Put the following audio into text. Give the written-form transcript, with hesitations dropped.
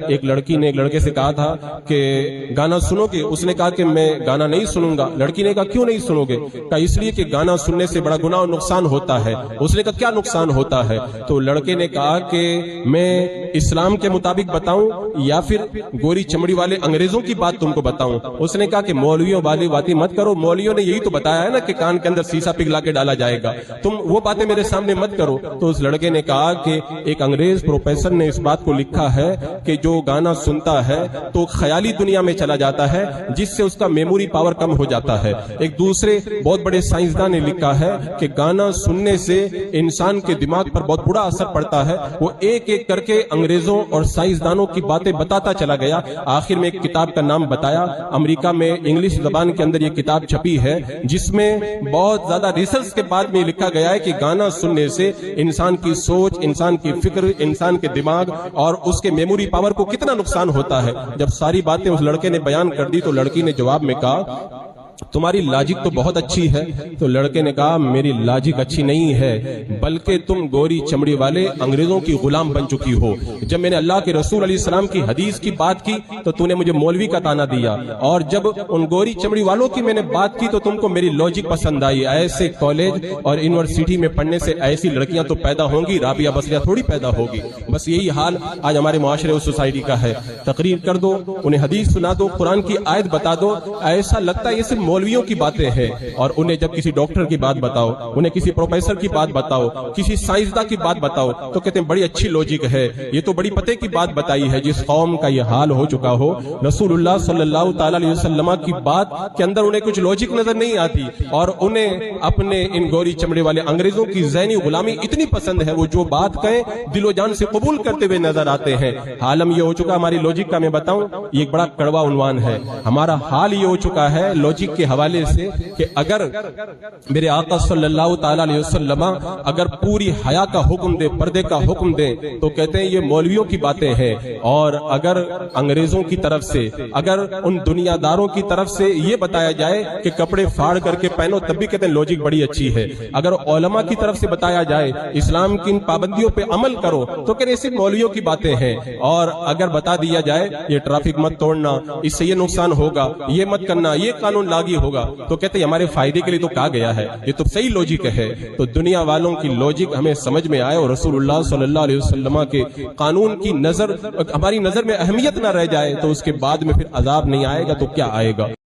ایک لڑکی نے ایک لڑکے سے کہا تھا کہ گانا سنو گے؟ اس نے کہا کہ میں گانا نہیں سنوں گا۔ لڑکی نے کہا کیوں نہیں سنو گے؟ کہا اس لیے کہ گانا سننے سے بڑا گناہ و نقصان ہوتا ہے۔ اس نے کہا کیا نقصان ہوتا ہے؟ تو لڑکے نے کہا کہ میں اسلام کے مطابق بتاؤں یا پھر گوری چمڑی والے انگریزوں کی بات تم کو بتاؤں؟ اس نے کہا کہ مولویوں والی باتیں مت کرو، مولویوں نے یہی تو بتایا ہے نا کہ کان کے اندر سیسا پگھلا کے ڈالا جائے گا، تم وہ باتیں میرے سامنے مت کرو۔ تو اس لڑکے نے کہا کہ ایک انگریز پروفیسر نے اس بات کو لکھا ہے کہ جو گانا سنتا ہے تو خیالی دنیا میں چلا جاتا ہے جس سے اس کا میموری پاور کم ہو جاتا ہے۔ ایک دوسرے بہت بڑے سائنسدان نے لکھا ہے کہ گانا سننے سے انسان کے دماغ پر بہت بڑا اثر پڑتا ہے۔ وہ ایک ایک کر کے انگریزوں اور سائنسدانوں کی باتیں بتاتا چلا گیا، آخر میں ایک کتاب کا نام بتایا۔ امریکہ میں انگلش زبان کے اندر یہ کتاب چھپی ہے جس میں بہت زیادہ ریسرچ کے بعد میں لکھا گیا ہے کہ گانا سننے سے انسان کی سوچ، انسان کی فکر، انسان کے دماغ اور اس کے میموری پاور کو کتنا نقصان ہوتا ہے۔ جب ساری باتیں اس لڑکے نے بیان کر دی تو لڑکی نے جواب میں کہا تمہاری لاجک تو بہت اچھی ہے۔ تو لڑکے نے کہا میری لاجک اچھی نہیں ہے بلکہ تم گوری چمڑی والے انگریزوں کی غلام بن چکی ہو۔ جب میں نے اللہ کے رسول علیہ السلام کی حدیث کی بات کی تو تم نے مجھے مولوی کا طعنہ دیا، اور جب ان گوری چمڑی والوں کی میں نے بات کی تو تم کو میری لاجک پسند آئی۔ ایسے کالج اور یونیورسٹی میں پڑھنے سے ایسی لڑکیاں تو پیدا ہوں گی، رابعہ بصریہ تھوڑی پیدا ہوگی۔ بس یہی حال آج ہمارے معاشرے اور سوسائٹی کا ہے۔ تقریر کر دو، انہیں حدیث سنا دو، قرآن کی آیت بتا دو، ایسا لگتا ہے یہ صرف مولویوں کی باتیں ہیں، اور انہیں جب کسی ڈاکٹر کی بات بتاؤ، انہیں کسی پروفیسر کی بات بتاؤ، کسی سائنسداں کی بات بتاؤ تو کہتے ہیں بڑی اچھی لوجک ہے، یہ تو بڑی پتے کی بات بتائی ہے۔ جس قوم کا یہ حال ہو چکا ہو، رسول اللہ صلی اللہ تعالی علیہ وسلم کی بات کے اندر انہیں کچھ لوجک نظر نہیں آتی، اور انہیں اپنے ان گوری چمڑے والے انگریزوں کی ذہنی غلامی اتنی پسند ہے، وہ جو بات کہیں دل و جان سے قبول کرتے ہوئے نظر آتے ہیں۔ حالم یہ ہو چکا ہماری لوجک کا، میں بتاؤں یہ ایک بڑا کڑوا عنوان ہے، ہمارا حال یہ ہو چکا ہے لوجک کے حوالے سے کہ اگر میرے آقا صلی اللہ تعالی علیہ وسلم اگر پوری حیا کا حکم دے، پردے کا حکم دے تو کہتے ہیں یہ مولویوں کی باتیں ہیں، اور اگر انگریزوں کی طرف سے، اگر ان دنیا داروں کی طرف سے یہ بتایا جائے کہ کپڑے پھاڑ کر کے پہنو تب بھی کہتے ہیں لوجک بڑی اچھی ہے، اگر علماء کی طرف سے بتایا جائے اسلام کی ان پابندیوں پہ عمل کرو تو کہتے ہیں صرف مولویوں کی باتیں ہیں، اور اگر بتا دیا جائے یہ ٹریفک مت توڑنا، اس سے یہ نقصان ہوگا، یہ مت کرنا، یہ قانون لاگو ہوگا تو کہتے ہیں ہمارے فائدے کے لیے تو کہا گیا ہے، یہ تو صحیح لوجک ہے۔ تو دنیا والوں کی لوجک ہمیں سمجھ میں آئے اور رسول اللہ صلی اللہ علیہ وسلم کے قانون کی نظر ہماری نظر میں اہمیت نہ رہ جائے تو اس کے بعد میں پھر عذاب نہیں آئے گا تو کیا آئے گا۔